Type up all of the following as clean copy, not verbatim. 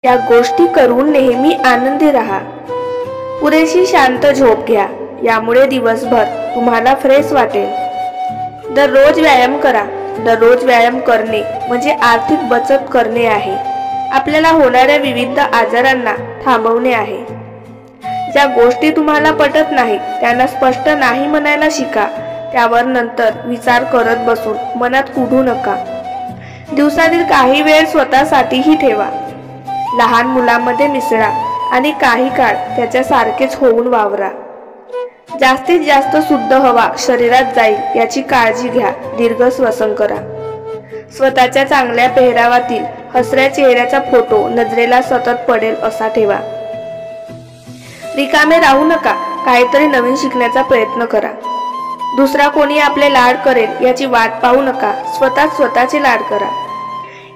या गोष्टी करून नेहमी आनंदी राहा। पुरेशी शांत झोप घ्या, यामुळे दिवसभर तुम्हाला फ्रेश वाटेल। दररोज व्यायाम करा। दररोज व्यायाम करणे म्हणजे आर्थिक बचत करणे आहे। आपल्याला होणाऱ्या विविध आजारांना थांबवणे आहे। ज्या गोष्टी तुम्हाला पटत नाही त्यांना स्पष्ट नाही म्हणायला शिका। त्यावर नंतर विचार करत बसून मनात कुढू नका। दिवसातील काही वेळ स्वतःसाठीही ठेवा। लहान मुलांमध्ये मिसळा आणि काही काळ त्याच्यासारखेच होऊन वावरा। जास्तीत जास्त शुद्ध हवा शरीरात जाईल याची काळजी घ्या। दीर्घ श्वसन करा। स्वतःच्या चांगल्या पेहरावातील हसऱ्या चेहऱ्याचा फोटो नजरेला सतत पडेल असा ठेवा। रिकामे राहू नका, काहीतरी नवीन शिकण्याचा प्रयत्न करा। दुसरा कोणी आपले लाड करेल याची वाट पाहू नका, स्वतःच स्वतःचे लाड करा।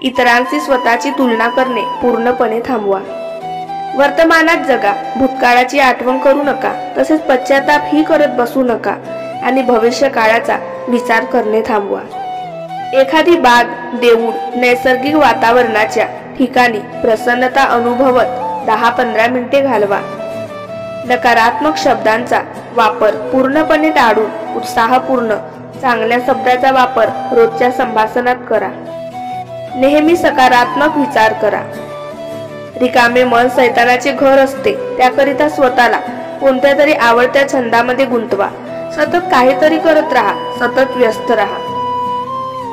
इतरांशी स्वतःची तुलना करणे पूर्णपणे थांबवा। वर्तमानात जगा, भूतकाळाची आठवण करू नका, तसेच पश्चाताप ही करत बसू नका आणि भविष्य काळाचा विचार करणे थांबवा। एखादी बाग, देऊळ, नैसर्गिक वातावरणाच्या ठिकाणी प्रसन्नता अनुभवत 10-15 मिनिटे घालवा। नकारात्मक शब्दांचा वापर पूर्णपणे टाळून उत्साहपूर्ण चांगल्या शब्दाचा वापर रोजच्या संभाषणात करा। नेहमी सकारात्मक विचार करा। रिकामे मन शैतानाचे घर असते, त्याकरिता स्वतःला कोणत्या तरी आवडत्या छंदामध्ये गुंतवा। सतत काहीतरी करत राहा, सतत व्यस्त राहा।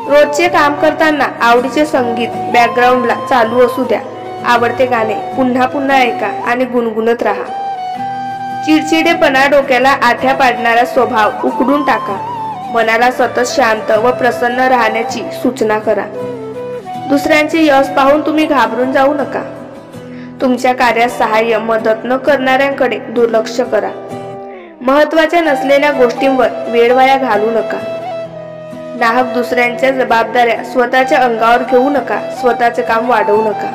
रोजचे काम करताना आवडीचे संगीत बॅकग्राऊंडला चालू असू द्या। आवडते गाणे पुन्हा पुन्हा ऐका आणि गुणगुणत राहा। चिडचिडेपणा, डोक्याला आठ्या पाडणारा स्वभाव उकडून टाका। मनाला सतत शांत व प्रसन्न राहण्याची सूचना करा। दुसऱ्यांचे यश पाहून तुम्ही घाबरून जाऊ नका। तुमच्या कार्यात सहाय्य, मदत न करणाऱ्यांकडे दुर्लक्ष करा। महत्त्वाच्या नसलेल्या गोष्टींवर वेळ वाया घालवू नका। नाहक दुसऱ्यांच्या जबाबदाऱ्या स्वतःच्या अंगावर घेऊ नका। स्वतःचे काम वाढवू नका।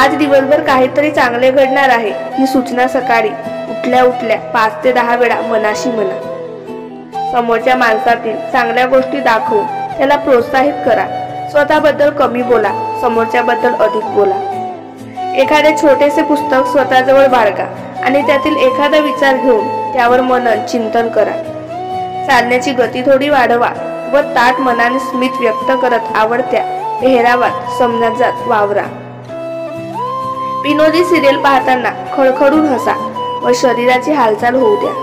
आज दिवसभर काहीतरी चांगले घडणार आहे ही सूचना सकाळी उठल्या उठल्या 5 ते 10 वेळा मनाशी म्हणा। समोरच्या माणसातील चांगल्या गोष्टी दाखवून त्याला प्रोत्साहित करा। स्वतःबद्दल कमी बोला, समोरच्याबद्दल अधिक बोला। एखादे छोटेसे पुस्तक स्वतःजवळ बाळगा आणि त्यातील एखादा विचार घेऊन त्यावर मनन चिंतन करा। चालण्याची गती थोडी वाढवा व ताठ मनाने स्मित व्यक्त करत आवडत्या पेहरावात समजात वावरा। विनोदी सिरियल पाहताना खळखळून हसा व शरीराची हालचाल होऊ द्या।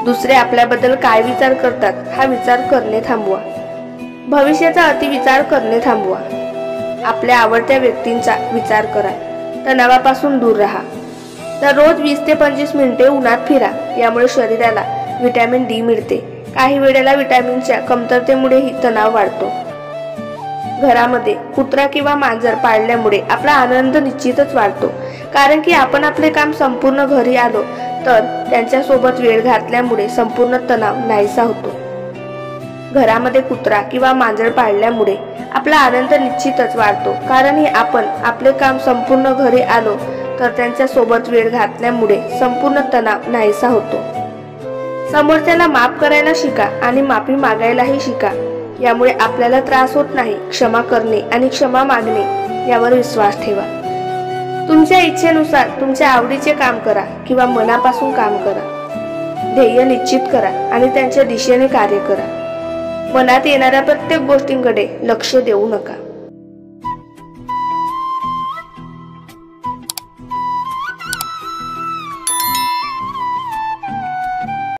दुसरे आपल्याबद्दल काय विचार करतात हा विचार करणे थांबवा। भविष्याचा अतिविचार करणे थांबवा। आपल्या आवडत्या व्यक्तींचा विचार करा। तणावापासून दूर राहा। दररोज 20 ते 25 मिनिटे उन्हात फिरा, यामुळे शरीराला व्हिटॅमिन डी मिळते। काही वेळेला व्हिटॅमिनच्या कमतरतेमुळेही तणाव वाढतो। घरामध्ये कुत्रा किंवा मांजर पाळल्यामुळे आपला आनंद निश्चितच वाढतो, कारण की आपण आपले काम संपूर्ण घरी आलो तर त्यांच्यासोबत वेळ घातल्यामुळे संपूर्ण तणाव नाहीसा होतो। घरामध्ये कुत्रा किंवा मांजर पाळल्यामुळे आपला आनंद निश्चितच वाढतो, कारण आपण आपले काम संपूर्ण घरी आलो तर त्यांच्यासोबत वेळ घातल्यामुळे संपूर्ण तणाव नाहीसा होतो। समोरच्याला माफ करायला शिका आणि माफी मागायलाही शिका, यामुळे आपल्याला त्रास होत नाही। क्षमा करणे आणि क्षमा मागणे यावर विश्वास ठेवा। तुमच्या इच्छेनुसार तुमच्या आवडीचे काम करा किंवा मनापासून काम करा। ध्येय निश्चित करा आणि त्यांच्या दिशेने कार्य करा। मनात येणाऱ्या प्रत्येक गोष्टींकडे लक्ष देऊ नका।